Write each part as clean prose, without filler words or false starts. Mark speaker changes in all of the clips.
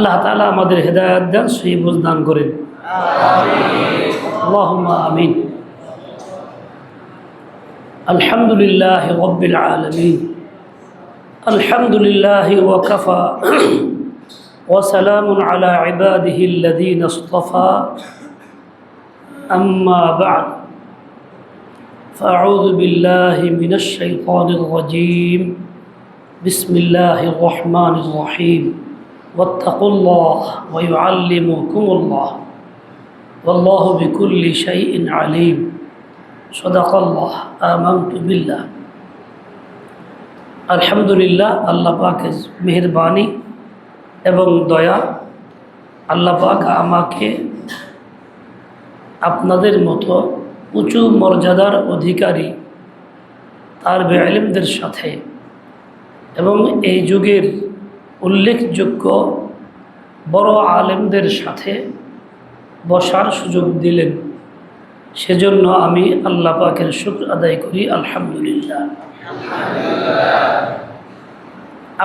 Speaker 1: আল্লাহ তাআলা আমাদের হেদায়েত দান, সহি বুঝ দান করেন। আমিন। আল্লাহুম্মা আমিন। আলহামদুলিল্লাহি রাব্বিল আলামিন। আলহামদুলিল্লাহি ওয়া কাফা ওয়া সালামুন আলা ইবাদিহিল্লাযীনা ইসতাফা। আম্মা বা'দ। ফাআউযু বিল্লাহি মিনাশ শাইতানির রাজীম। বিসমিল্লাহির রহমানির রহিম। ওয়াত্তাকুল্লাহ ওয়া ইউআল্লিমুকুমুল্লাহ ওয়াল্লাহু বিকুল্লি শাইইন আলীম। সাদাকাল্লাহ। আমানতু বিল্লাহ। আলহামদুলিল্লাহ, আল্লাহ পাকের মেহেরবানি এবং দয়া। আল্লাহ পাক আমাকে আপনাদের মতো উঁচু মর্যাদার অধিকারী তালিবে ইলমদের সাথে এবং এই যুগের উল্লেখযোগ্য বড় আলেমদের সাথে বসার সুযোগ দিলেন, সেজন্য আমি আল্লাহ পাকের শুকর আদায় করি। আলহামদুলিল্লাহ।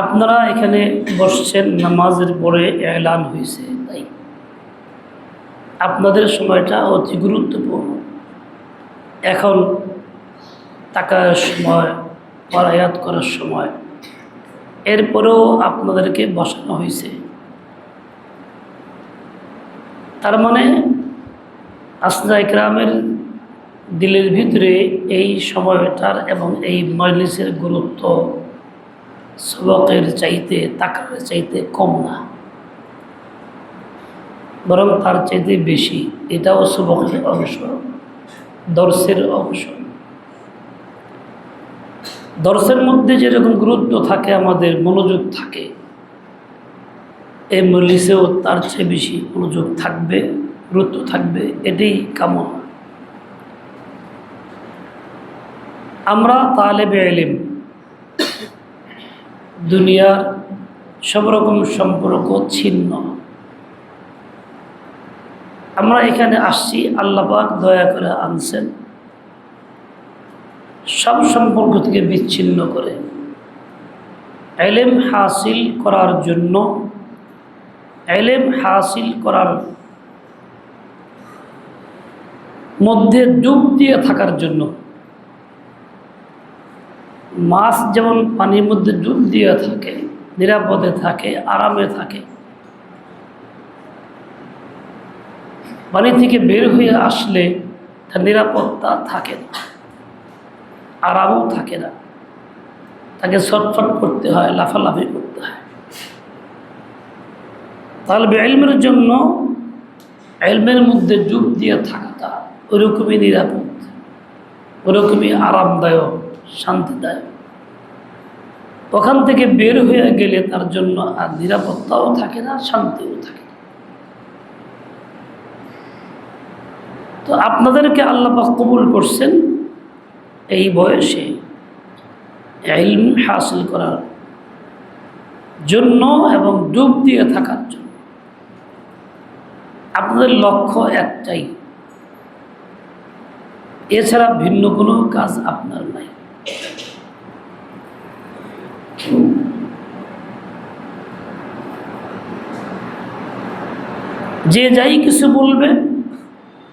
Speaker 1: আপনারা এখানে বসছেন, নামাজের পরে এলান হয়েছে, তাই আপনাদের সময়টা অতি গুরুত্বপূর্ণ। এখন টাকার সময়, পরায়াত করার সময়, এরপরেও আপনাদেরকে বসানো হয়েছে। তার মানে আসনা ইকরামের দিলের ভিতরে এই সময়টার এবং এই মজলিসের গুরুত্ব সবকের চাইতে, টাকার চাইতে কম না, বরং তার চাইতে বেশি। এটাও সবকের অংশ, দর্শের অংশ। দর্শের মধ্যে যেরকম গুরুত্ব থাকে, আমাদের মনোযোগ থাকে, এই মজলিসেও তার চেয়ে বেশি মনোযোগ থাকবে, গুরুত্ব থাকবে, এটাই কামনা। আমরা তালেবে ইলম, দুনিয়ার সব রকম সম্পর্ক ছিন্ন। আমরা এখানে আসছি, আল্লাহ পাক দয়া করে আনছেন সব সম্পর্ক থেকে বিচ্ছিন্ন করে ইলম হাসিল করার জন্য, ইলম হাসিল করার মধ্যে ডুব দিয়ে থাকার জন্য। মাছ যেমন পানির মধ্যে ডুব দিয়ে থাকে, নিরাপদে থাকে, আরামে থাকে, পানি থেকে বের হয়ে আসলে তার নিরাপত্তা থাকে না, আরামও থাকে না, তাকে ছটফট করতে হয়, লাফালাফি করতে হয়। তালেবে ইলমের জন্য ইলমের মধ্যে ডুব দিয়ে থাকাটা ওরকমই নিরাপদ, ওরকমই আরামদায়ক, শান্তিদায়ক। ওখান থেকে বের হয়ে গেলে তার জন্য আর নিরাপত্তাও থাকে না, শান্তিও থাকে না। তো আপনাদেরকে আল্লাহ পাক কবুল করছেন এই বয়সে ইলম হাসিল করার জন্য এবং ডুব দিয়ে থাকার জন্য। আপনাদের লক্ষ্য একটাই, এছাড়া ভিন্ন কোনো কাজ আপনার নাই। যে যাই কিছু বলবে,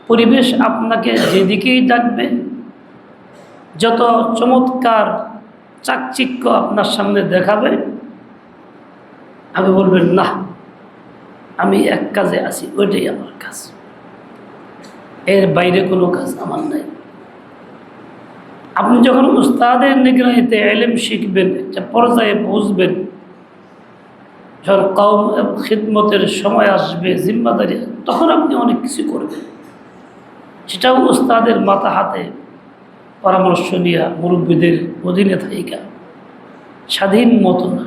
Speaker 1: পরিবেশ আপনাকে যেদিকেই ডাকবে, যত চমৎকার চাকচিক্য আপনার সামনে দেখাবে, আমি বলবেন না, আমি এক কাজে আছি, ওইটাই আমার কাজ, এর বাইরে কোনো কাজ আমার নাই। আপনি যখন উস্তাদের নিগরানিতে ইলম শিখবেন, একটা পর্যায়ে পৌঁছবেন, যখন কওম এবং খিদমতের সময় আসবে, জিম্মাদারি, তখন আপনি অনেক কিছু করবেন। সেটাও উস্তাদের মাথা হাতে পরামর্শ নিয়ে, মুরব্বীদের অধীনে থাইকা, স্বাধীন মতো না।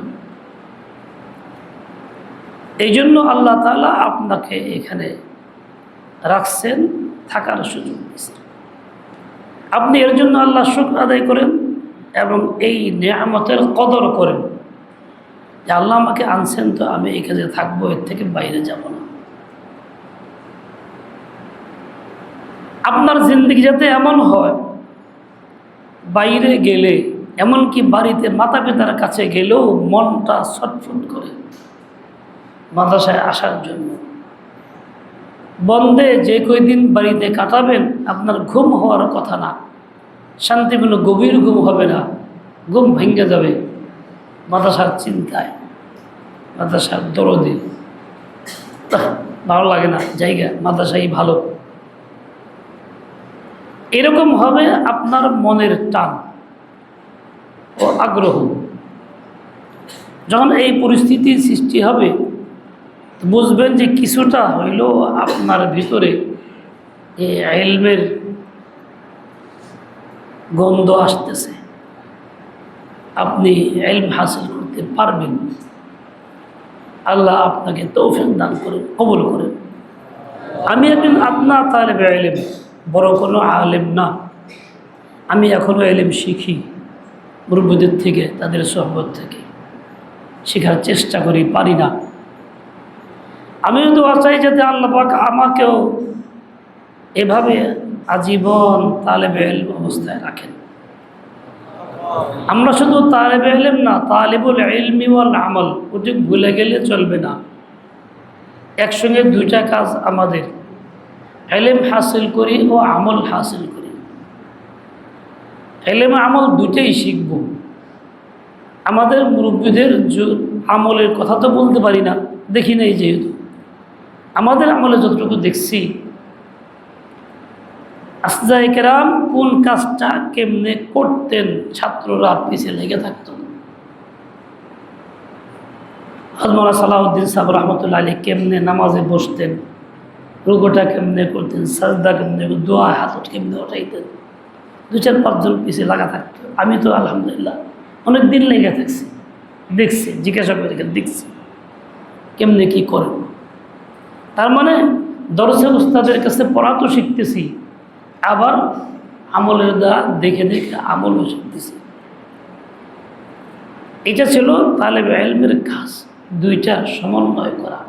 Speaker 1: এই জন্য আল্লাহ তাআলা আপনাকে এখানে রাখছেন, থাকার সুযোগ দিয়েছেন। আপনি এর জন্য আল্লাহ শুকর আদায় করেন এবং এই নেয়ামতের কদর করেন যে আল্লাহ আমাকে আনছেন, তো আমি এই কাজে থাকবো, এর থেকে বাইরে যাব না। আপনার জিন্দেগি যাতে এমন হয়, বাইরে গেলে, এমনকি বাড়িতে মাতা পিতার কাছে গেলেও মনটা ছটফট করে, মাদ্রাসায় আসার জন্য। বন্ধে যে কয়দিন বাড়িতে কাটাবেন আপনার ঘুম হওয়ার কথা না, শান্তিপূর্ণ গভীর ঘুম হবে না, ঘুম ভেঙে যাবে মাদ্রাসার চিন্তায়, মাদ্রাসার দরদে। ভালো লাগে না জায়গা, মাদ্রাসাই ভালো। এরকম হবে আপনার মনের টান ও আগ্রহ। যখন এই পরিস্থিতির সৃষ্টি হবে বুঝবেন যে কিছুটা হইলেও আপনার ভিতরে এই ইলমের গন্ধ আসতেছে, আপনি ইলম হাসিল করতে পারবেন। আল্লাহ আপনাকে তৌফিক দান করেন, কবুল করেন। আমি একজন আপনা তালেবে ইলম, বড় কোনো আলেম না। আমি এখনও ইলম শিখি মুরব্বিদের থেকে, তাদের সোহবত থেকে শেখার চেষ্টা করি, পারি না। আমিও দোয়া চাই যাতে আল্লাহ পাক আমাকেও এভাবে আজীবন তালেবে ইলম অবস্থায় রাখেন। আমরা শুধু তালেবে ইলম না, তালিবুল ইলমি ওয়াল আমল, ওটি ভুলে গেলে চলবে না। একসঙ্গে দুইটা কাজ আমাদের, ইলম হাসিল করি ও আমল হাসিল করি। ইলম আমল দুটাই শিখব। আমাদের মুরব্বীদের আমলের কথা তো বলতে পারি না, দেখি নাই যেহেতু। আমাদের আমলে যতটুকু দেখছি, আসজায়ে কেরাম কোন কাজটা কেমনে করতেন, ছাত্ররা পিছিয়ে লেগে থাকত। হযরত সালাউদ্দিন সাহেব রহমতুল্লাহ আলাইহি কেমনে নামাজে বসতেন, রুকুটা কেমনে করতেন, সাজদা কেমনে, দোয়া হাত কেমনে উঠাইতেন, 2-4-5 জন পিছিয়ে লাগা থাকতো। আমি তো আলহামদুলিল্লাহ অনেক দিন লেগে থাকছি, দেখছি, জিজ্ঞাসা করে দেখছি কেমনে কি করেন। তার মানে দরসে উস্তাদের কাছে পড়া তো শিখতেছি, আবার আমলের দ্বারা দেখে দেখে আমলও শিখতেছি। এটা ছিল তালেবে ইলমের কাজ, দুইটা সমন্বয় করা।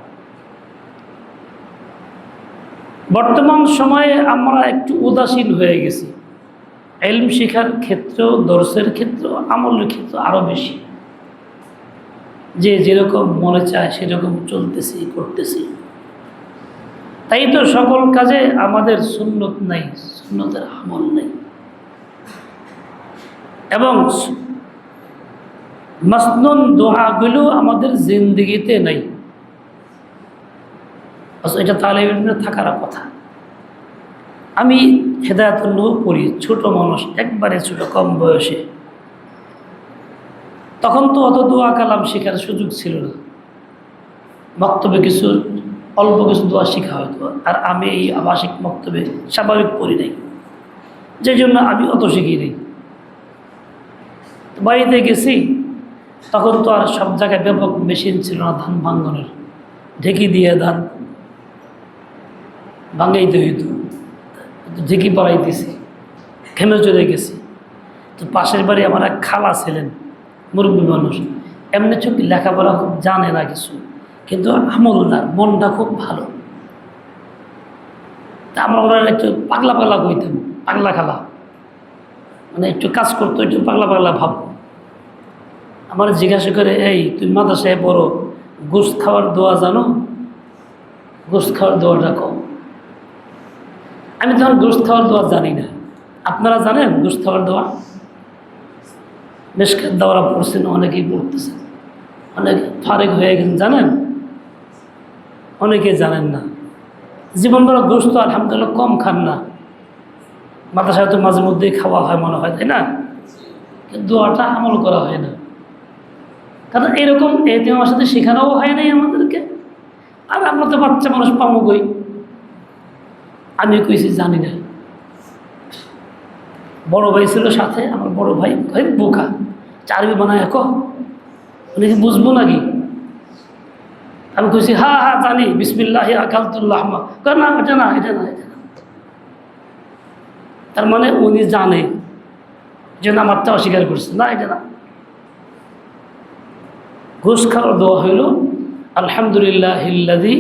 Speaker 1: বর্তমান সময়ে আমরা একটু উদাসীন হয়ে গেছি, ইলম শিখার ক্ষেত্রেও, দর্সের ক্ষেত্রেও, আমলের ক্ষেত্রে আরও বেশি। যে যেরকম মনে চায় সেরকম চলতেছি, করতেছি। তাই তো সকল কাজে আমাদের সুন্নত নাই, সুন্নতের আমল নেই, এবং মাসনুন দোয়াগুলো আমাদের জিন্দেগিতে নাই। এটা তালেবে ইলমে থাকার কথা। আমি হেদায়েতুন নূর পড়ি, ছোট মানুষ, একবারে ছোট, কম বয়সে। তখন তো অত দোয়া কালাম শেখার সুযোগ ছিল না, বক্তব্যে কিছু অল্প কিছু দোয়া শেখা হয়তো। আর আমি এই আবাসিক বক্তব্যে স্বাভাবিক পড়ি নাই, যে জন্য আমি অত শিখি নেই। বাড়িতে গেছি, তখন তো আর সব জায়গায় ব্যাপক মেশিন ছিল না ধান ভাঙনের, ঢেকি দিয়ে ধান ভাঙাইতে হইতো, ঢেকি পড়াইতেছি, ঘেমে চলে গেছি। তো পাশের বাড়ি আমার এক খালা ছিলেন, মুরব্বী মানুষ, এমনি চোখ লেখাপড়া খুব জানে না কিছু, কিন্তু আমলদার, মনটা খুব ভালো। তা আমরা ওরা একটু পাগলা পাগলা কইতাম, পাগলা খালা, মানে একটু কাজ করতো, একটু পাগলা পাগলা ভাব। আমার জিজ্ঞাসা করে, এই তুই মাদ্রাসায় পড়ো, গোশত খাওয়ার দোয়া জানো? গোশত খাওয়ার দোয়াটা কম। আমি তখন গোশত খাওয়ার দোয়া জানি না। আপনারা জানেন গোশত খাওয়ার দোয়া? মেশকাত দাওরা পড়ছেন, অনেকেই পড়তেছেন, অনেক ফারেক হয়ে গেছেন, জানেন? অনেকে জানেন না। জীবনভর গোশত আলহামদুলিল্লাহ কম খান না, মাদ্রাসায় তো মাঝে মধ্যেই খাওয়া হয় মনে হয়, তাই না? কিন্তু দোয়াটা আমল করা হয় না, কারণ এরকম আমার সাথে শেখানোও হয় নাই আমাদেরকে। আর আমরা তো বাচ্চা মানুষ, পামো কই। আমি কইছি জানি না। বড় ভাই ছিল সাথে, আমার বড় ভাই বোকা, চারবি বানায় এক, উনি কি বুঝবো নাকি? আমি কইছি হ্যাঁ হ্যাঁ জানি, বিসমিল্লাহি আকালতুল্লাহ, না এটা না, এটা না, এটা না। তার মানে উনি জানে যে নামাজটা অস্বীকার করছে, না এটা না। ঘুষ খাওয়ার দোয়া হইল আলহামদুলিল্লাহিল্লাযী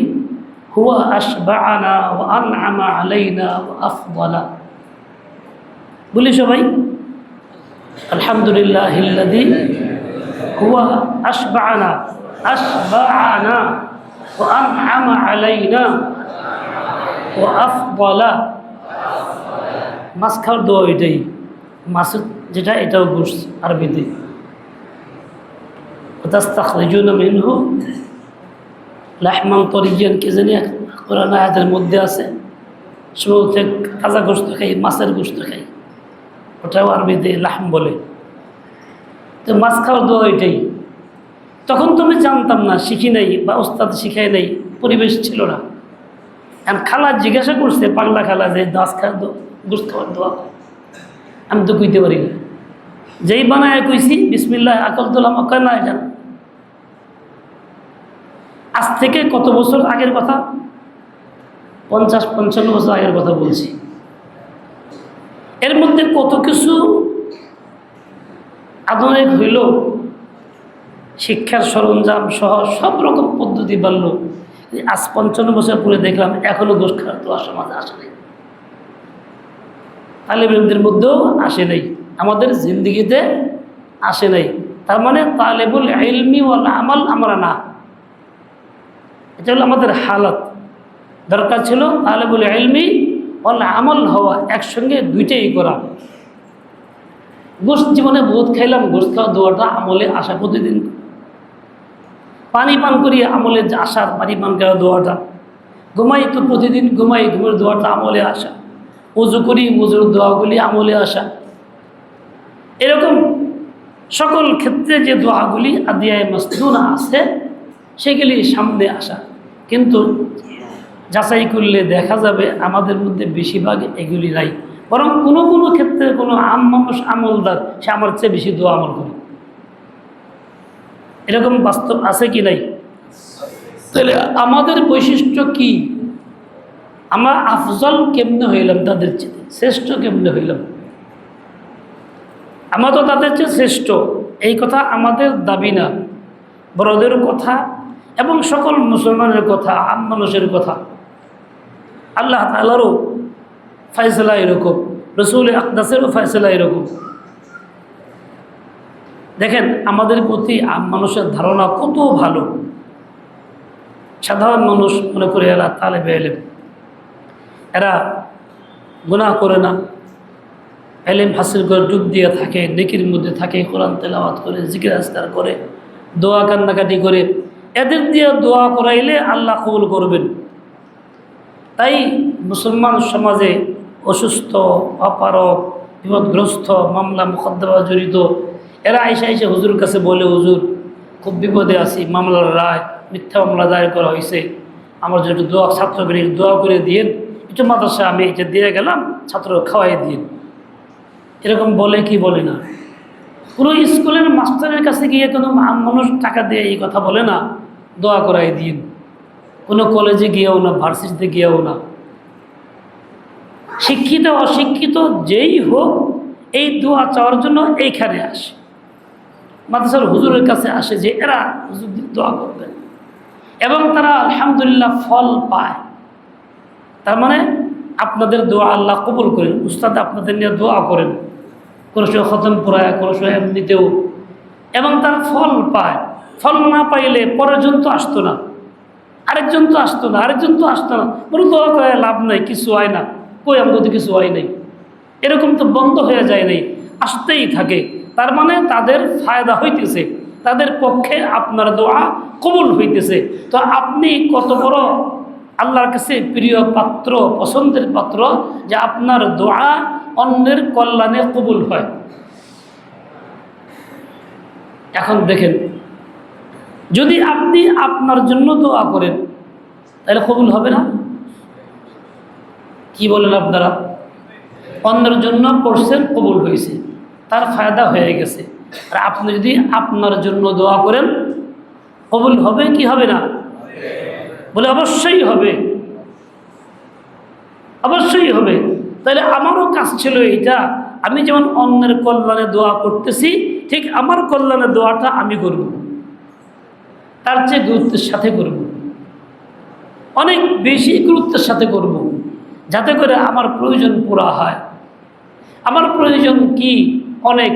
Speaker 1: হুয়া আশবা'না ওয়া আন'আমা আলাইনা ওয়া আফদালা। বলি সবাই আলহামদুলিল্লাহিল্লাযী হুয়া আশবা'না, আশবা'না وأنعم علينا وأفضل মাছ খাওয়ার দোয়া এটাই, মাছ যেটা এটাও গোশত আরবিতে। তাস্তাখরিজুনা মিনহু লাহমান তরিয়ান, কে জানি কোরআন আয়াতের মধ্যে আছে, শুরুতে তাজা গোশত খাই, মাছের গোশত খাই, ওটাও আরবিতে লাহম বলে। তো মাছ খাওয়ার দোয়া এটাই। তখন তুমি জানতাম না, শিখি নাই বা ওস্তাদ শিখাই নাই, পরিবেশ ছিল না। আর খালা জিজ্ঞাসা করছে, পাগলা খালা, যে মাছ খাওয়ার গোশত খাওয়ার দোয়া, আমি তো কইতে পারি না। যেই বানায় কইছি বিসমিল্লাহ আকল তোলাম কয় না, এটা আজ থেকে কত বছর আগের কথা, 50-55 বছর আগের কথা বলছি। এর মধ্যে কত কিছু আধুনিক হইল, শিক্ষার সরঞ্জাম সহ সব রকম পদ্ধতি বাড়ল। আজ 55 বছর পরে দেখলাম এখনো গোশত খাওয়ার দোয়া সমাজে আসে নাই, তালেবেলদের মধ্যেও আসে নাই, আমাদের জিন্দিগিতে আসে নাই। তার মানে তালেবুল ইলমি ওয়াল আমাল আমরা না, এটা হলো আমাদের হালত। দরকার ছিল তালেবুল ইলমি ওয়াল আমল হওয়া, একসঙ্গে দুইটাই করা। গোশত জীবনে বহুত খাইলাম, গোশত খাওয়া দোয়াটা আমলে আসা প্রতিদিন। পানি পান করি, আমলে আসার পানি পান করা দোয়াটা। ঘুমাই তো প্রতিদিন ঘুমাই, ঘুমের দোয়াটা আমলে আসা। উজু করি, উজুর দোয়াগুলি আমলে আসা। এরকম সকল ক্ষেত্রে যে দোয়াগুলি আদিয়ায়ে মাসনুনা আছে, সেগুলি সামনে আসা। কিন্তু যাচাই করলে দেখা যাবে আমাদের মধ্যে বেশিরভাগ এগুলি নাই। বরং কোনো কোনো ক্ষেত্রে কোনো মানুষ আমলদার, সে আমার চেয়ে বেশি দোয়া আমল করে। এরকম বাস্তব আছে কি নাই? তাহলে আমাদের বৈশিষ্ট্য কি? আমরা আফজল কেমনে হইলাম তাদের চেয়ে, শ্রেষ্ঠ কেমনে হইলাম? আমরা তো তাদের চেয়ে শ্রেষ্ঠ, এই কথা আমাদের দাবি না, বড়দের কথা এবং সকল মুসলমানের কথা, আম মানুষের কথা। আল্লাহ তাআলারও ফয়সালা এরকম, রসুল আকদাসেরও ফয়সালা এরকম। দেখেন আমাদের প্রতি আম মানুষের ধারণা কত ভালো। সাধারণ মানুষ মনে করে এরা তালেবে ইলম, এরা গুনাহ করে না, ইলম হাসিল করে ডুব দিয়ে থাকে, নেকির মধ্যে থাকে, কোরআন তেলাওয়াত করে, জিকির আজকার করে, দোয়া কান্নাকাটি করে। এদের দিয়ে দোয়া করাইলে আল্লাহ কবুল করবেন। তাই মুসলমান সমাজে অসুস্থ, অপারক, বিপদগ্রস্ত, মামলা মোকদ্দমা জড়িত, এরা আইসা আইসা হুজুরের কাছে বলে, হুজুর খুব বিপদে আছি, মামলার রায়, মিথ্যা মামলা দায়ের করা হয়েছে, আমার জন্য একটু দোয়া, ছাত্রকে দোয়া করে দিয়ে, একটু মাদ্রাসা আমি এটা দিয়ে গেলাম, ছাত্র খাওয়াই দিন। এরকম বলে কি বলে না? কোনো স্কুলের মাস্টারের কাছে গিয়ে কোনো মানুষ টাকা দিয়ে এই কথা বলে না, দোয়া করাই দিন। কোনো কলেজে গিয়েও না, ভার্সিটিতে গিয়েও না। শিক্ষিত অশিক্ষিত যেই হোক, এই দোয়া চাওয়ার জন্য এইখানে আসে, মাদ্রাসার হুজুরের কাছে আসে যে এরা হুজুর দোয়া করবেন, এবং তারা আলহামদুলিল্লাহ ফল পায়। তার মানে আপনাদের দোয়া আল্লাহ কবুল করেন, উস্তাদ আপনাদের নিয়ে দোয়া করেন, কোনো সময় খতম পড়ায়, কোনো সময় এমনিতেও, এবং তারা ফল পায়। ফল না পাইলে পরের জন তো আসতো না, আরেকজন তো আসতো না, আরেকজন তো আসতো না, বলে দোয়া করে লাভ নাই, কিছু হয় না, কই আমাকে তো কিছু হয় নাই, এরকম তো বন্ধ হয়ে যায় নাই, আসতেই থাকে। তার মানে তাদের ফায়দা হইতেছে, তাদের পক্ষে আপনার দোয়া কবুল হইতেছে। তো আপনি কত বড় আল্লাহর কাছে প্রিয় পাত্র, পছন্দের পাত্র, যে আপনার দোয়া অন্যের কল্যাণে কবুল হয়। এখন দেখেন, যদি আপনি আপনার জন্য দোয়া করেন তাহলে কবুল হবে না? কি বলেন আপনারা? অন্যের জন্য করছেন, কবুল হয়েছে, তার ফায়দা হয়ে গেছে। আর আপনি যদি আপনার জন্য দোয়া করেন, কবুল হবে কি হবে না? বলে অবশ্যই হবে, অবশ্যই হবে। তাহলে আমারও কাজ ছিল এইটা, আমি যেমন অন্যের কল্যাণে দোয়া করতেছি, ঠিক আমার কল্যাণে দোয়াটা আমি করব, তার চেয়ে গুরুত্বের সাথে করব, অনেক বেশি গুরুত্বের সাথে করব, যাতে করে আমার প্রয়োজন পুরা হয়। আমার প্রয়োজন কি? অনেক।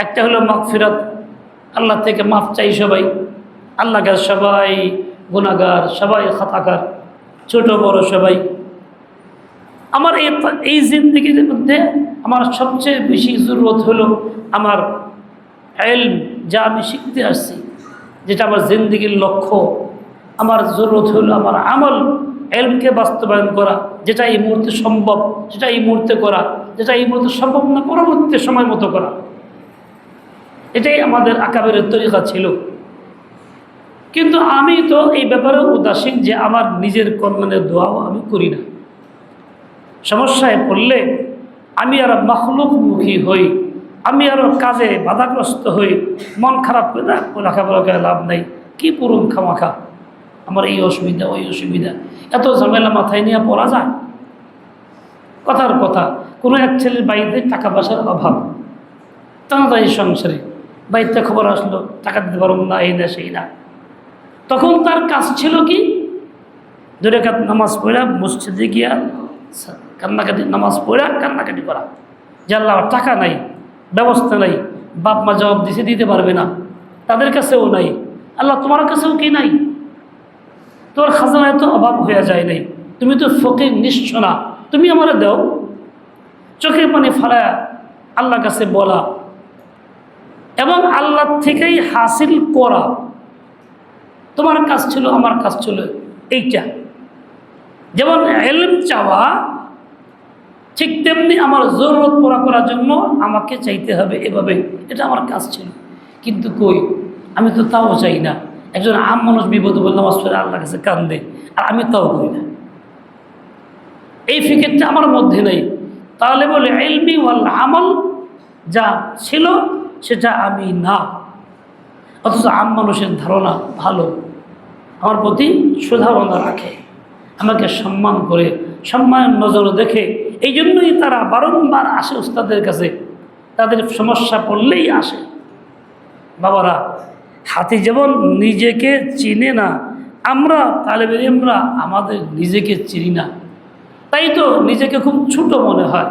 Speaker 1: একটা হলো মাগফিরাত, আল্লাহ থেকে মাফ চাই সবাই, আল্লাহকে সবাই গুনাহগার, সবাই খাতাকার, ছোট বড় সবাই। আমার এই জিন্দগির মধ্যে আমার সবচেয়ে বেশি জরুরত হলো আমার ইলম, যা আমি শিখতে আসছি, যেটা আমার জিন্দগির লক্ষ্য। আমার জরুরত হলো আমার আমল, ইলমকে বাস্তবায়ন করা, যেটা এই মুহূর্তে সম্ভব সেটা এই মুহূর্তে করা, যেটা এই মুহূর্তে সম্ভব না পরবর্তী সময় মতো করা। এটাই আমাদের আকাবেরের তরিকা ছিল। কিন্তু আমি তো এই ব্যাপারে উদাসীন যে আমার নিজের কল্যাণের দোয়াও আমি করি না। সমস্যায় পড়লে আমি আরো মাখলুকমুখী হই, আমি আরো কাজে বাধাগ্রস্ত হই, মন খারাপ করে না, লেখাপড়া করে লাভ নাই, কি পড়ুন খামাখা, আমার এই অসুবিধা ওই অসুবিধা, এত ঝামেলা মাথায় নিয়ে পড়া যায়। কথার কথা, কোনো এক ছেলের বাড়িতে টাকা পয়সার অভাব, তাড়াতাড়ি সংসারে বাড়িতে খবর আসলো টাকা দিতে পারব না, এই না সেই না। তখন তার কাজ ছিল কি, 2 রাকাত নামাজ পড়া, মসজিদে গিয়া কান্নাকাটি, নামাজ পড়া কান্নাকাটি করা, যে আল্লাহ টাকা নাই, ব্যবস্থা নাই, বাপ মা জবাব দিতে পারবে না, তাদের কাছেও নাই, আল্লাহ তোমার কাছেও কি নাই, তোমার খাজানায় তো অভাব হয়ে যায় নাই, তুমি তো ফকির নিঃস্ব না, তুমি আমার দাও। চোখের পানি ফালায়া আল্লাহর কাছে বলা এবং আল্লাহ থেকেই হাসিল করা, তোমার কাজ ছিল, আমার কাজ ছিল এইটা। যেমন ইলম চাওয়া, ঠিক তেমনি আমার জরুরত পুরা করার জন্য আমাকে চাইতে হবে এভাবে, এটা আমার কাজ ছিল। কিন্তু কই, আমি তো তাও চাই না। একজন আম মানুষ বিপদে বলে নামাজ পড়ে আল্লাহর কাছে কান্দে, আর আমি তাও করি না। এই ফিকিরটা আমার মধ্যে নেই। তাহলে বলে ইলমি ওয়াল আমল যা ছিল সেটা আমি না। অথচ আম মানুষের ধারণা ভালো, আমার প্রতি শ্রদ্ধাবনা রাখে, আমাকে সম্মান করে, সম্মানের নজরে দেখে। এই জন্যই তারা বারংবার আসে উস্তাদের কাছে, তাদের সমস্যা পড়লেই আসে। বাবারা, হাতি যেমন নিজেকে চিনে না, আমরা তালেবে ইলমরা আমাদের নিজেকে চিনি না, তাই তো নিজেকে খুব ছোট মনে হয়।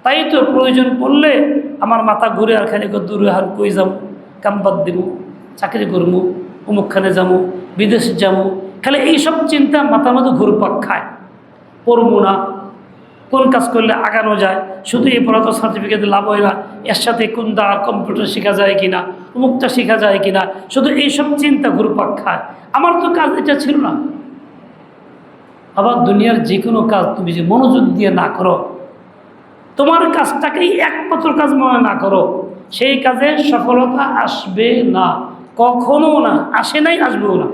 Speaker 1: তাই তো প্রয়োজন পড়লে আমার মাথা ঘুরে, আর খালি দূরে আর কই যাবো, কামবাদ দিব, চাকরি করবো, অমুকখানে যাবো, বিদেশে যাবো, খালি এইসব চিন্তা মাথার মধ্যে ঘুরপাক খায়। পড়বো না, কোন কাজ করলে আগানো যায়, শুধু এই পড়া তো সার্টিফিকেট লাভ হয় না, এর সাথে কোনটা কম্পিউটার শেখা যায় কিনা, অমুকটা শেখা যায় কিনা, শুধু এইসব চিন্তা ঘুরপাক খায়। আমার তো কাজ এটা ছিল না। আবার দুনিয়ার যে কোনো কাজ তুমি যে মনোযোগ দিয়ে না করো, তোমার কাজটাকেই একমাত্র কাজ মনে না করো, সেই কাজে সফলতা আসবে না, কখনো না, আসে নাই, আসবেও না।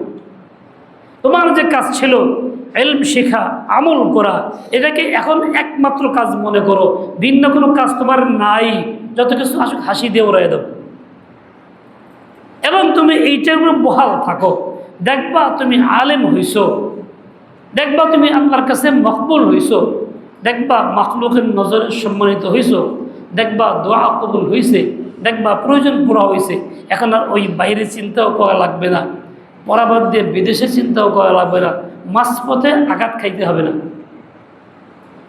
Speaker 1: তোমার যে কাজ ছিল ইলম শেখা, আমল করা, এটাকে এখন একমাত্র কাজ মনে করো, ভিন্ন কোনো কাজ তোমার নাই। যত কিছু আসুক হাসি দিয়ে উড়াই দাও এবং তুমি এইটার উপর বহাল থাকো। দেখবা তুমি আলেম হইছো, দেখবা তুমি আল্লাহর কাছে মকবুল হইছো, দেখবা মাখলুকের নজরে সম্মানিত হইছো, দেখবা দোয়া কবুল হইছে, দেখবা প্রয়োজন পুরা হইছে। এখন আর ওই বাইরে চিন্তাও করা লাগবে না, পরাবাদ দিয়ে বিদেশে চিন্তাও করা লাগবে না, মাঝপথে আঘাত খাইতে হবে না।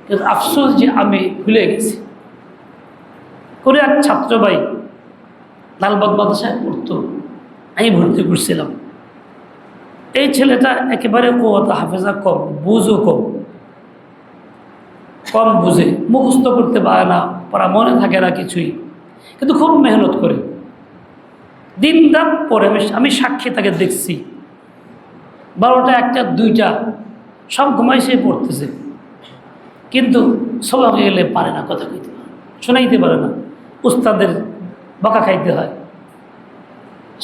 Speaker 1: কিন্তু আফসোস যে আমি ভুলে গেছি। করে এক ছাত্র ভাই লালবাগ মাদ্রাসায় পড়তো, আমি ভর্তি করছিলাম। এই ছেলেটা একেবারে কুওয়াত হাফেজা কম, বুঝও কম, কম বুঝে, মুখস্থ করতে পারে না, পড়া মনে থাকে না কিছুই, কিন্তু খুব মেহনত করে, দিন রাত পড়ে। আমি সাক্ষী তাকে দেখছি, 12টা 1টা 2টা সব ঘুমাইছে, পড়তেছে, কিন্তু সবাই গেলে পারে না, কথা কইতে পারে, শোনাইতে পারে না, উস্তাদের বকা খাইতে হয়,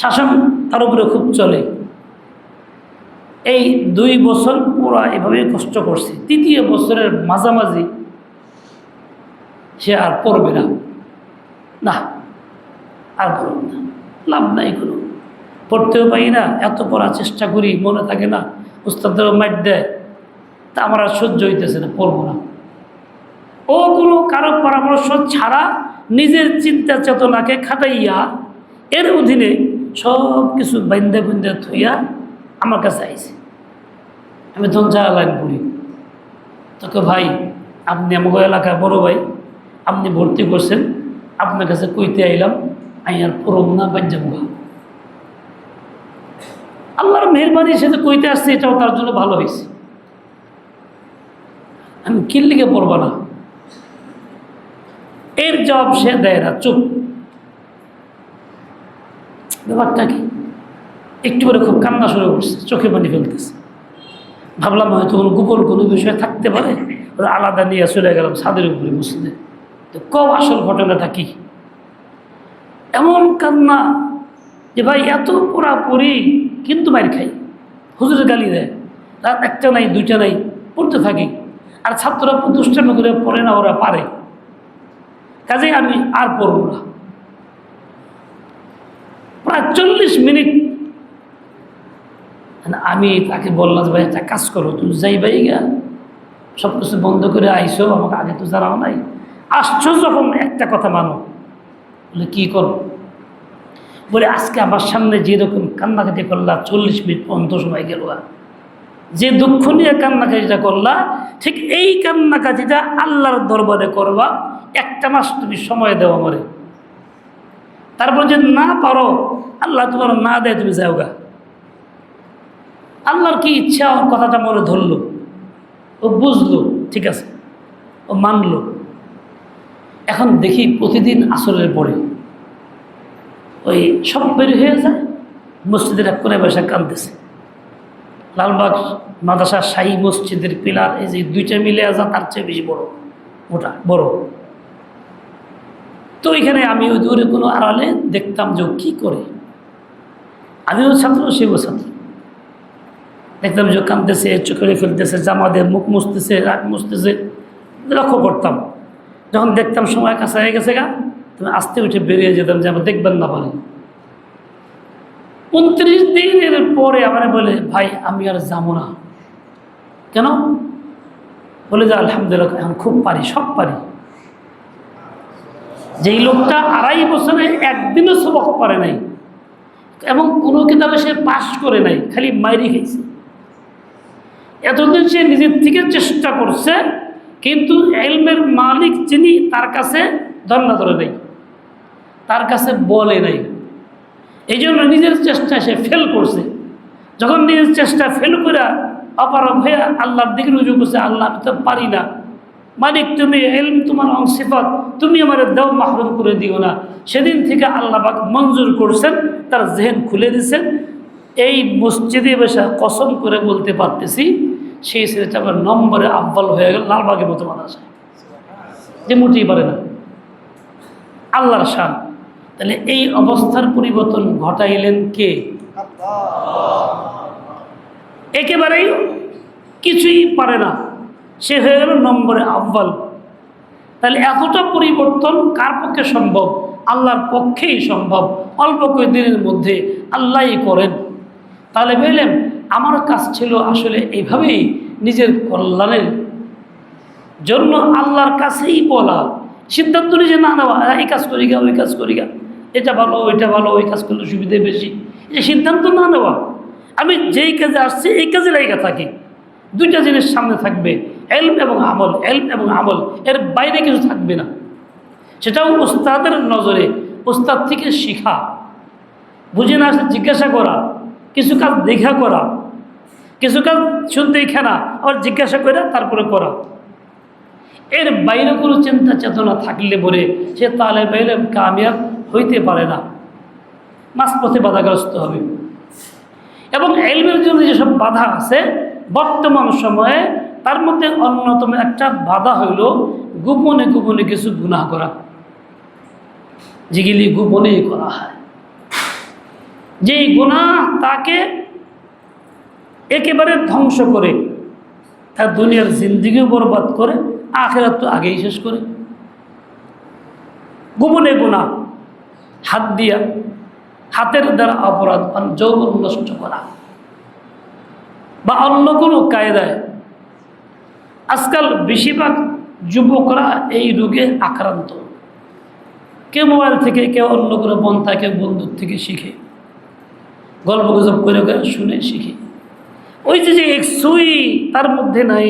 Speaker 1: শাসন তার উপরে খুব চলে। এই 2 বছর পুরা এভাবে কষ্ট করছে। 3য় বছরের মাঝামাঝি সে আর পড়বে না, না আর পড়ব না, লাভ নাই কোনো, পড়তেও পারি না, এত পড়ার চেষ্টা করি মনে থাকে না, উস্তাদেরও মাইট দেয়, তা আমার আর সহ্য হইতেছে না, পড়বো না। ও কোনো কারো পরামর্শ ছাড়া নিজের চিন্তা চেতনাকে খাটাইয়া এর অধীনে সব কিছু বাইন্দা বুন্দা থইয়া আমার কাছে আইছে। আমি তখন যা লাইন পড়ি, তোকে ভাই আপনি আমাকে এলাকার বড় ভাই, আপনি ভর্তি করছেন, আপনার কাছে কইতে আইলাম, আমি আর পড়ব না, বাজ্যামুখা। আল্লাহর মেহরবানি সে যে কইতে আসছে এটাও তার জন্য ভালো হয়েছে। আমি কিল্লিকে পড়বো না, এর জবাব সে দেয় না, চুপ। ব্যাপারটা কি? একটু করে খুব কান্না শুরু করছে, চোখে পানি ফেলতেছে। ভাবলাম হয়তো কোনো গোপন কোনো বিষয় থাকতে পারে, ওরা আলাদা নিয়ে চলে গেলাম ছাদের উপরে বসতে। তো কম আসল ঘটনাটা কি? এমন কান্না যে ভাই এত পোড়াপড়ি কিন্তু মার খাই, হুজুরে গালি দেয়, রাত একটা নাই দুইটা নাই পড়তে থাকি, আর ছাত্ররা দুষ্টামি করে পড়ে না, ওরা পারে, কাজেই আমি আর পড়ব না। প্রায় 40 মিনিট আমি তাকে বললাম যে ভাই একটা কাজ করো, তুমি যাই ভাই গা সব কিছু বন্ধ করে আইসো, আমাকে আগে তো জানাও নাই, আসছো যখন একটা কথা মানো। বলে কী করো? বলে আজকে আমার সামনে যেরকম কান্নাকাটি করলা 40 মিনিট পর্যন্ত সময় গেল, যে দুঃখ নিয়ে কান্নাকাটিটা করলা, ঠিক এই কান্নাকাটিটা আল্লাহর দরবারে করবা। 1 মাস তুমি সময় দেও আমারে, তারপর যদি না পারো, আল্লাহ তোমার না দেয়, তুমি যাও গা। আল্লাহর কি ইচ্ছা, ওর কথাটা মনে ধরলো, ও বুঝলো, ঠিক আছে, ও মানলো। এখন দেখি প্রতিদিন আসরের পরে ওই সব বের হয়ে যায়, মসজিদের এক কোণে বসে কাঁদতেছে। লালবাগ মাদ্রাসা শাহী মসজিদের পিলার, এই যে 2টা মিলে আসা, তার চেয়ে বেশি বড়, ওটা বড়। তো এখানে আমি ওই দূরে কোনো আড়ালে দেখতাম যে ও কী করে, আমিও ছাত্র সেও ছাত্র, দেখতাম যে কাঁদতেছে, চোখে ফেলতেছে, জামা দিয়ে মুখ মুছতেছে, রাগ মুছতেছে, লক্ষ্য করতাম। যখন দেখতাম সময় কাছে হয়ে গেছে গা, তুমি আস্তে উঠে বেরিয়ে যেতাম যে আমার দেখবেন না পারে। 29 দিনের পরে আমার বলে, ভাই আমি আর যাবো না। কেন? বলে যে আলহামদুলিল্লাহ এখন খুব পারি, সব পারি। যেই লোকটা 2.5 বছরে একদিনও সবক পারে নাই এবং কোনো কিতাবে সে পাশ করে নাই, খালি মাইরি খেয়েছে, এতদিন সে নিজের থেকে চেষ্টা করছে, কিন্তু ইলমের মালিক যিনি তার কাছে ধর্ণা ধরে নেই, তার কাছে বলে নাই। এই জন্য নিজের চেষ্টা সে ফেল করছে। যখন নিজের চেষ্টা ফেল করে অপারগ হয়ে আল্লাহর দিকে রুজু করছে, আল্লাহ আমি তো পারি না, মালিক তুমি ইলম তোমার সিফাত, তুমি আমার দেও, মাহরুম করে দিও না। সেদিন থেকে আল্লাহ পাক মঞ্জুর করছেন, তার জেহেন খুলে দিয়েছেন। এই মসজিদে বসে কসম করে বলতে পারতেছি, সেই ছেলেটা আমার নম্বরে আব্বাল হয়ে গেল, লালবাগের মতো মাদ্রাসায়, যে মোটেই পারে না। আল্লাহর শান। তাহলে এই অবস্থার পরিবর্তন ঘটাইলেন কে? একেবারেই কিছুই পারে না, সে হয়ে গেল নম্বরে আব্বাল। তাহলে এতটা পরিবর্তন কার পক্ষে সম্ভব? আল্লাহর পক্ষেই সম্ভব। অল্প কয়েকদিনের মধ্যে আল্লাহই করেন। তাহলে বললেন আমার কাজ ছিল আসলে এইভাবেই নিজের কল্যাণের জন্য আল্লাহর কাছেই বলা, সিদ্ধান্ত নিজে না নেওয়া, এই কাজ করি গা, ওই কাজ করি গা, এটা ভালো ওইটা ভালো, ওই কাজ করলে সুবিধে বেশি, এই সিদ্ধান্ত না নেওয়া। আমি যেই কাজে আসছি এই কাজে লাইগা থাকি। 2টা জিনিস সামনে থাকবে, ইলম এবং আমল, ইলম এবং আমল, এর বাইরে কিছু থাকবে না। সেটাও ওস্তাদের নজরে, ওস্তাদ থেকে শিখা, বুঝে না আসলে জিজ্ঞাসা করা, কিছু কাজ দেখা করা, কিছু কাজ শুনতে দেখা না, আবার জিজ্ঞাসা করে তারপরে করা। এর বাইরে কোনো চিন্তা চেতনা থাকলে পরে সে তালেব ইলম কামিয়াব হইতে পারে না, মাঝপথে বাধাগ্রস্ত হবে। এবং ইলমের জন্য যেসব বাধা আছে বর্তমান সময়ে, তার মধ্যে অন্যতম একটা বাধা হইল গোপনে গোপনে কিছু গুনাহ করা, যেগুলি গোপনেই করা হয়। যেই গুনাহ তাকে একেবারে ধ্বংস করে, তার দুনিয়ার জিন্দেগিও বরবাদ করে, আখিরাত তো আগেই শেষ করে। গোপনে গুনাহ, হাত দিয়া, হাতের দ্বারা অপরাধ, যৌবন নষ্ট করা বা অন্য কোনো কায়দায়। আজকাল বেশিরভাগ যুবকরা এই রোগে আক্রান্ত। কেউ মোবাইল থেকে, কেউ অন্য কোনো পন্থা, কেউ বন্ধুর থেকে শিখে, গল্প গুজব করে করে শুনে শিখে। ওই যে একসুই তার মধ্যে নাই,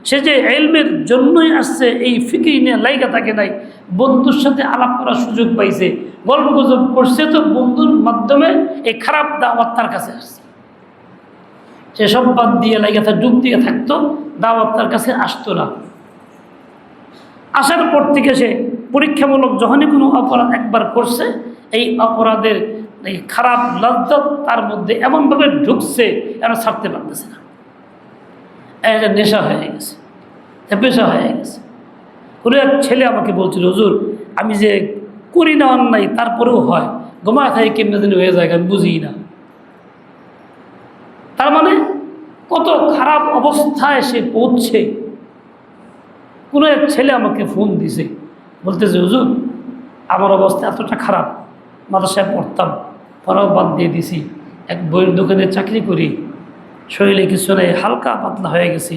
Speaker 1: সে যে ইলমের জন্যই আসছে, এই ফিকির নিয়ে লাইগা থাকে নাই, বন্ধুর সাথে আলাপ করার সুযোগ পাইছে, গল্প গুজব করছে, তো বন্ধুর মাধ্যমে এই খারাপ দাওয়াত তার কাছে আসছে। সে সব বাদ দিয়ে লাগে ডুব দিয়ে থাকতো, দাওয়াত তার কাছে আসতো না। আসার পর থেকে সে পরীক্ষামূলক যখনই কোনো অপরাধ একবার করছে, এই অপরাধের এই খারাপ লজ্জত তার মধ্যে এমনভাবে ঢুকছে যেন ছাড়তে পারতেছে না। এটা নেশা হয়ে গেছে, পেশা হয়ে গেছে। কোনো এক ছেলে আমাকে বলছিল, হুজুর আমি যে করি না অন্যায় তারপরেও হয়, ঘুমায় থাকে কেমনে দিন হয়ে যায়, আমি বুঝি না। তার মানে কত খারাপ অবস্থায় সে পৌঁছছে। কোনো এক ছেলে আমাকে ফোন দিছে, বলতেছে হুজুর আমার অবস্থা এতটা খারাপ, মাদ্রাসায় পড়তাম, পড়াও বাদ দিয়ে দিছি, এক বইয়ের দোকানে চাকরি করি, শরীরে কিছু নেই, হালকা পাতলা হয়ে গেছি,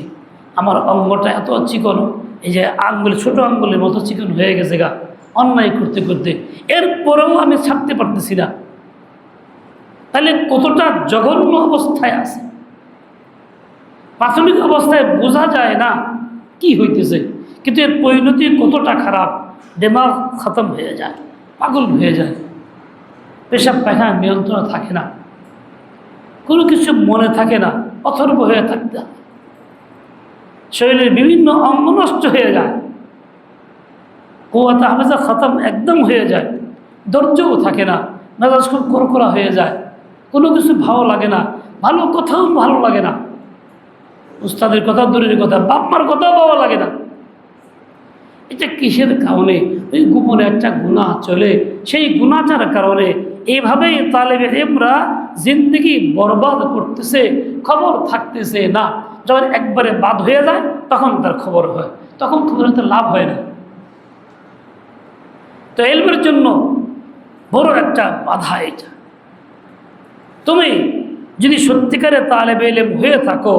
Speaker 1: আমার অঙ্গটা এত চিকন, এই যে আঙ্গুল ছোটো আঙ্গুলের মতো চিকন হয়ে গেছে গা অন্যায় করতে করতে, এরপরেও আমি ছাড়তে পারতেছি না। তাহলে কতটা জঘন্য অবস্থায় আছে। প্রাথমিক অবস্থায় বোঝা যায় না কি হইতেছে, কিন্তু এর পরিণতি কতটা খারাপ। দিমাগ খতম হয়ে যায়, পাগল হয়ে যায়, পেশাব পায়খানা নিয়ন্ত্রণ থাকে না, কোনো কিছু মনে থাকে না, অথর্ব হয়ে থাকতে হয়, শরীরের বিভিন্ন অঙ্গ নষ্ট হয়ে যায়, কুওয়াত হাফেজা খতম একদম হয়ে যায়, ধৈর্যও থাকে না, মেজাজ খুব কড়কড়া হয়ে যায়, কোনো কিছু ভালো লাগে না, ভালো কথাও ভালো লাগে না, উস্তাদের কথা দূরের কথা, বাপমার কথাও ভালো লাগে না। এটা কিসের কারণে? ওই গোপনে একটা গুনাহ চলে, সেই গুনাহটার কারণে এইভাবেই তালেবে ইলমরা জিন্দগি বরবাদ করতেছে, খবর থাকতেছে না। যখন একবারে বাদ হয়ে যায় তখন তার খবর হয়, তখন খবরের তো লাভ হয় না। তো ইলমের জন্য বড় একটা বাধা এটা। তুমি যদি সত্যিকারে তালেবে ইলম হয়ে থাকো,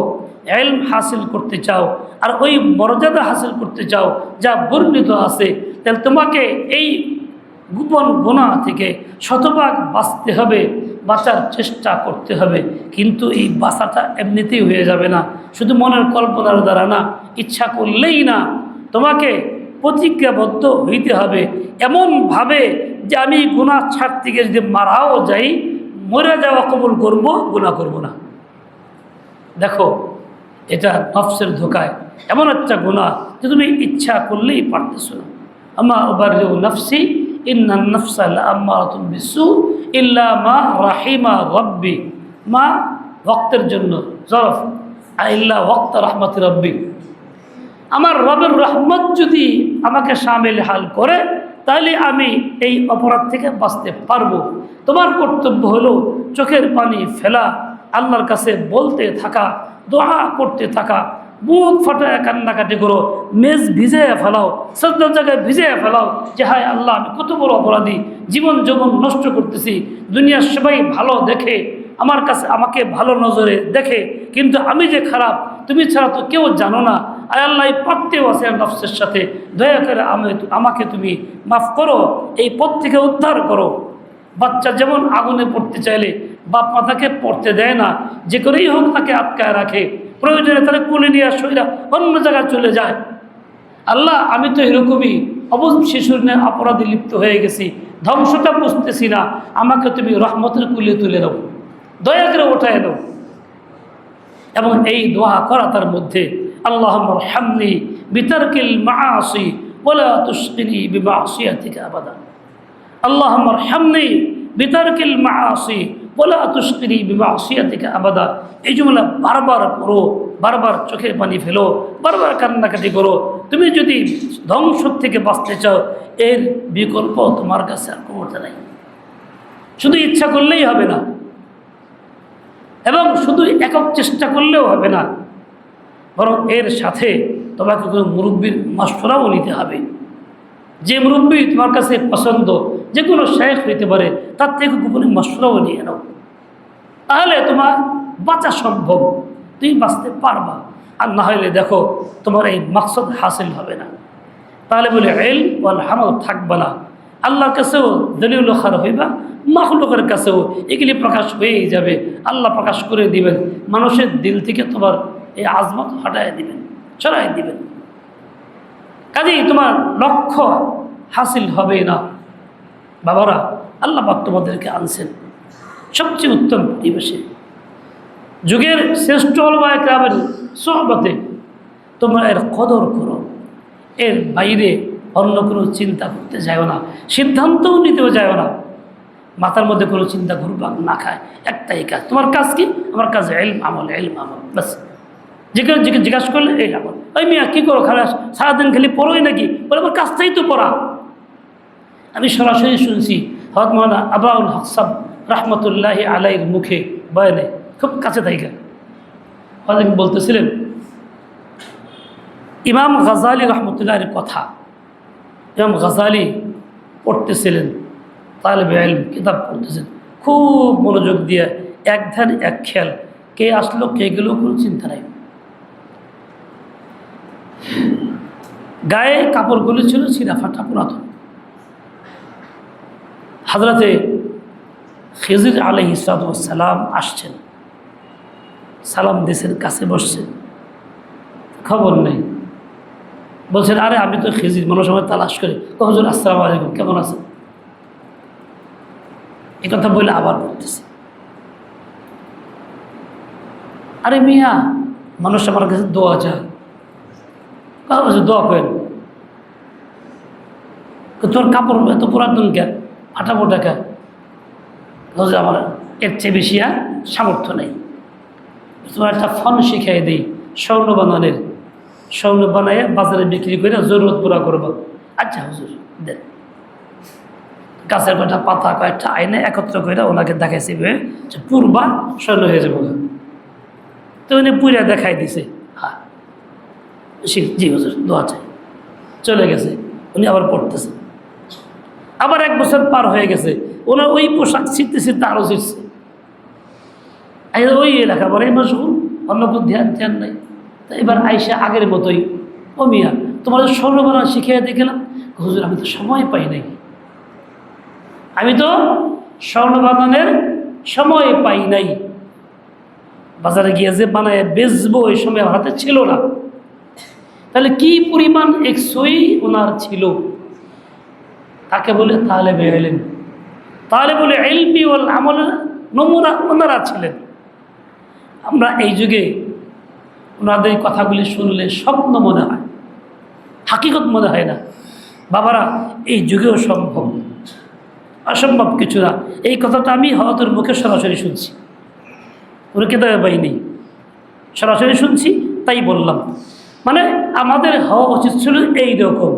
Speaker 1: ইলম হাসিল করতে চাও, আর ওই মর্যাদা হাসিল করতে চাও যা বর্ণিত আছে, তাহলে তোমাকে এই গোপন গুনাহ থেকে শতভাগ বাঁচতে হবে, বাঁচার চেষ্টা করতে হবে। কিন্তু এই বাঁচাটা এমনিতেই হয়ে যাবে না, শুধু মনের কল্পনার দ্বারা না, ইচ্ছা করলেই না, তোমাকে প্রতিজ্ঞাবদ্ধ হইতে হবে এমনভাবে যে আমি গুনাহ ছাড়তে গিয়ে যদি মারাও যাই, মরে যাওয়া কবুল করব, গুনাহ করব না। দেখো এটা নফসের ধোকায় এমন একটা গুনাহ যে তুমি ইচ্ছা করলেই পারতেছো না। আমা উবাররিউ নফসি ইন্নান নফসা লাআম্মারাতুন বিসু ইল্লা মা রাহিমা রাব্বি। মা ওয়াক্তের জন্য জরফ, ইল্লা ওয়াক্ত রাহমাতি রাব্বি। আমার রবের রহমত যদি আমাকে শামিল হাল করে, তাহলে আমি এই অপরাধ থেকে বাঁচতে পারবো। তোমার কর্তব্য হলো চোখের পানি ফেলা, আল্লাহর কাছে বলতে থাকা, দোয়া করতে থাকা, বুক ফাটায় কান্নাকাটি করো, মেজ ভিজিয়ে ফেলাও, শ্রদ্ধার জায়গায় ভিজিয়ে ফেলাও যে হায় আল্লাহ আমি কত বড় অপরাধী, জীবন যৌবন নষ্ট করতেছি, দুনিয়ার সবাই ভালো দেখে, আমার কাছে আমাকে ভালো নজরে দেখে, কিন্তু আমি যে খারাপ তুমি ছাড়া তো কেউ জানো না। আয় আল্লাহ পথতেও আছে নফসের সাথে, দয়া করে আমাকে তুমি মাফ করো, এই পথ থেকে উদ্ধার করো। বাচ্চা যেমন আগুনে পড়তে চাইলে বাপ মা তাকে পড়তে দেয় না, যে করেই হোক তাকে আটকায় রাখে, প্রয়োজনে তারা কোলে নিয়ে সইরা অন্য জায়গায় চলে যায়। আল্লাহ আমি তো এরকমই অবুঝ শিশুর নিয়ে অপরাধে লিপ্ত হয়ে গেছি, ধ্বংসটা বুঝতেছি না, আমাকে তুমি রহমতের কুলে তুলে দাও, দয়া করে ওঠায় দাও। এবং এই দোয়া করা তার মধ্যে আল্লাহুম্মা রহমনি বিতারকিল মাআসি ওয়ালা তুশকিনি বিমাসিয়াতিকা আবাদা। আল্লাহুম্মা রহমনি বিতারকিল মাআসি ওয়ালা তুশকিনি বিমাসিয়াতিকা আবাদা। এই জুমলা বারবার পড়ো, বারবার চোখের পানি ফেলো, বারবার কান্নাকাটি করো। তুমি যদি ধ্বংস থেকে বাঁচতে চাও, এর বিকল্প তোমার কাছে আর কোনোটা নাই। শুধু ইচ্ছা করলেই হবে না, এবং শুধু একক চেষ্টা করলেও হবে না, বরং এর সাথে তোমাকে কোনো মুরব্বীর মাশওয়ারাও নিতে হবে। যে মুরব্বী তোমার কাছে পছন্দ, যে কোনো শেখ হইতে পারে, তার থেকে গোপনে মাশওয়ারাও নিয়ে নাও, তাহলে তোমার বাঁচা সম্ভব, তুমি বাঁচতে পারবা। আর না হলে দেখো তোমার এই মাকসাদ হাসিল হবে না, তাহলে বলে ইলম ওয়াল আমাল থাকবে না। আল্লাহর কাছেও দলিল খার হইবা, মাখলুকের কাছেও এগুলি প্রকাশ হয়েই যাবে। আল্লাহ প্রকাশ করে দিবেন, মানুষের দিল থেকে তোমার এই আজমত হটায় দিবেন, সরাই দিবেন। কাজেই তোমার লক্ষ্য হাসিল হবে না। বাবারা, আল্লাহ পাক তোমাদেরকে আনছেন সবচেয়ে উত্তম পরিবেশে, যুগের শ্রেষ্ঠ ওলামায়ে কেরামের সোহবতে তোমরা এর কদর করো, এর বাইরে অন্য কোনো চিন্তা করতে যাও না, সিদ্ধান্তও নিতেও যাও না, মাথার মধ্যে কোনো চিন্তা ঘুরপাক না খায়। একটাই কাজ, তোমার কাজ কি? আমার কাজ ইলম আমল, ইলম আমল, বাস। জিজ্ঞাসা করলে এই আমল। ওই মিয়া কী করো, খারাপ সারাদিন খালি পড়োই নাকি? বলে আমার কাজটাই তো পড়া। আমি সরাসরি শুনছি হযরত মাওলানা আবাউল হক সাহেব রহমতুল্লাহি আলাইহির মুখে বয়ানে, খুব কাছে থাইকা হযরত বলতেছিলেন, ইমাম গাজালি রহমতুল্লাহির কথা। ইমাম গাজালি পড়তেছিলেন, তালেবে ইলম কিতাব পড়তেছেন, খুব মনোযোগ দিয়ে, এক ধ্যান এক খেয়াল, কে আসলো কে গেল কোনো চিন্তা নাই। গায়ে কাপড়গুলি ছিল ছিঁড়া ফাটা পুরাতন। হযরতে খিজির আলাইহিস সালাম আসছেন, সালাম দিয়েছেন, কাছে বসছেন, খবর নেই। বলছেন, আরে আমি তো খিজির, মনে সময় তালাশ করে, হুজুর আসসালামু আলাইকুম, কেমন আছেন? এই কথা বলে আবার বলতেছে, আরে মিয়া, মানুষ আমার কাছে দোয়া চায়, দোয়া করেন, তোর কাপড় এত পুরাতন কে, ফাটা ফোটা কে? আমার এর চেয়ে বেশি আর সামর্থ্য নেই, তোমার একটা ফোন শিখাই দিই স্বর্ণ বানানের, স্বর্ণ বানাইয়া বাজারে বিক্রি করে জরুরত পুরা করবো। আচ্ছা হুজুর দেন। গাছের কয়েকটা পাতা, কয়েকটা আইনে একত্র করে ওনাকে দেখাইছে, পূর্বা স্বর্ণ হয়ে যাবো। তো উনি পুরা দেখাই দিছে, হ্যাঁ জি হুজুর দোয়া চাই। চলে গেছে, উনি আবার পড়তেছে। আবার 1 বছর পার হয়ে গেছে, ওনার ওই পোশাক ছিটতে ছিটতে আরও ছিটছে। ওই এলাকা বলে মশগুল, অন্য কোনো ধ্যান নাই। তো এবার আইসা আগের মতোই, ও মিয়া তোমাদের স্বর্ণ বানা শিখিয়ে দিয়ে গেলাম। হুজুর আমি তো সময় পাই নাই, আমি তো স্বর্ণ বানানের সময় পাই নাই, বাজারে গিয়ে যে বানায় বেচবো ওই সময় আমার হাতে ছিল না। তাহলে কি পরিমাণ একসই ওনার ছিল, তাকে বলে তালেবে ইলম। তালেবুল ইলমি ওয়াল আমল নমুনা ওনারা ছিলেন। আমরা এই যুগে ওনাদের কথাগুলি শুনলে স্বপ্ন মনে হয়, হাকিকত মনে হয় না। বাবারা, এই যুগেও সম্ভব, অসম্ভব কিছু না। এই কথাটা আমি হযরতের মুখে সরাসরি শুনছি, কোনো কিতাবে পাইনি, সরাসরি শুনছি, তাই বললাম। মানে আমাদের হওয়া উচিত ছিল এই রকম,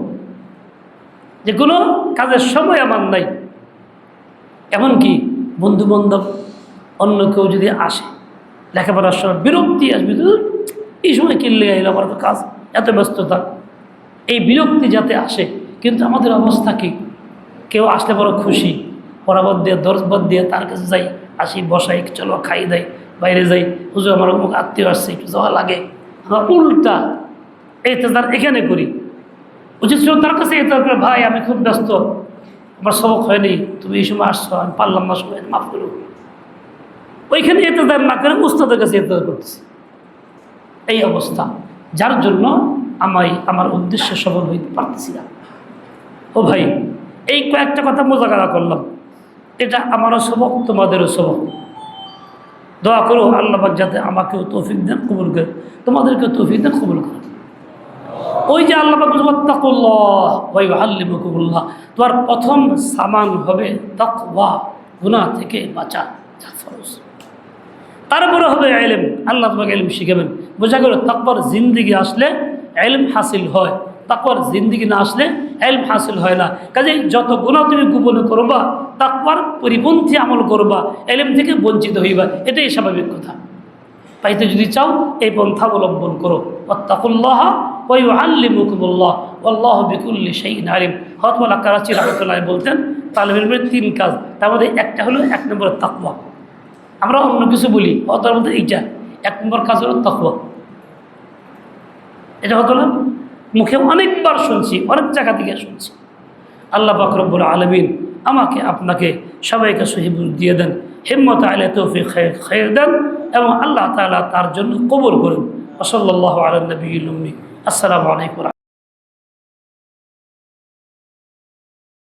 Speaker 1: যে কোনো কাজের সময় আমার নাই। এমনকি বন্ধুবান্ধব অন্য কেউ যদি আসে, লেখাপড়ার সময় বিরক্তি আসবে, এই সময় কিনলে গেল আমার তো কাজ, এত ব্যস্ততা, এই বিরক্তি যাতে আসে। কিন্তু আমাদের অবস্থা কি? কেউ আসলে বড় খুশি, পরাবত দিয়ে দরজবাদ দিয়ে তার কাছে যাই, আসি, বসাই, চলো খাই দেয়, বাইরে যাই, হুজুর আমার অমুক আত্মীয় আসছে, একটু যাওয়া লাগে। আমরা উল্টা এতেজার এখানে করি। উচিত ছিল তার কাছে এতেজার করে, ভাই আমি খুব ব্যস্ত, আমার সবক হয়নি, তুমি এই সময় আসছো, আমি পারলাম না, সময় মাফ করো। ওইখানে এতেজার না করে উস্তাদের কাছে এতেজার করতেছি। এই অবস্থা, যার জন্য আমার উদ্দেশ্য সফল হইতে পারতেছি না। ও ভাই, এই কয়েকটা কথা মোজাকারা করলাম, এটা আমারও সবক, তোমাদেরও সবক। দোয়া করো আল্লাহ পাক যাতে আমাকেও তৌফিক দেন, কবুল করেন, তোমাদেরকেও তৌফিক দেন, কবুল করেন। ওই যে আল্লাহ পাক ওয়াত্তাকুল্লাহ ওয়া ইউআল্লিমুকুমুল্লাহ, তোমার প্রথম সামান হবে তাকওয়া, গুনাহ থেকে বাঁচা, যা ফরজ। তারপরে হবে ইলম, আল্লাহ তোমাকে ইলম শিখাবেন। বোঝা গেল তাকওয়ার জিন্দেগি আসলে ইলম হাসিল হয়, তাকওয়ার জিন্দেগি না আসলে ইলম হাসিল হয় না। কাজেই যত গুনাহ তুমি গোপনে করবা, তাকওয়ার পরিপন্থী আমল করবা, ইলম থেকে বঞ্চিত হইবা, এটাই স্বাভাবিক কথা। পাইতে যদি চাও এই পন্থা অবলম্বন করো। ওয়াত্তাকুল্লাহ ওয়া ইউআল্লিমুকুমুল্লাহ ওয়াল্লাহু বিকুল্লি শাইইন আলিম। হযরত মাওলানা কারাচি রাহমাতুল্লাহ বলতেন, তালেবের ইলমের 3 কাজ, তার মধ্যে একটা হলো 1 নম্বর তাকওয়া। আমরা অন্য কিছু বলি, তার মধ্যে এইটা 1 নম্বর কাজ হলো তাকওয়া। এটা হতো না, মুখে অনেকবার শুনছি, অনেক জায়গা থেকে শুনছি। আল্লাহ পাক রব্বুল আলামিন আমাকে আপনাকে সবাইকে সহি বুঝ দিয়ে দেন, হিম্মত আলে তৌফিক খায়র দেন, এবং আল্লাহ তাআলা তার জন্য কবুল করুন। সাল্লাল্লাহু আলা নবিয়্যিল উম্মি। আসসালামু আলাইকুম।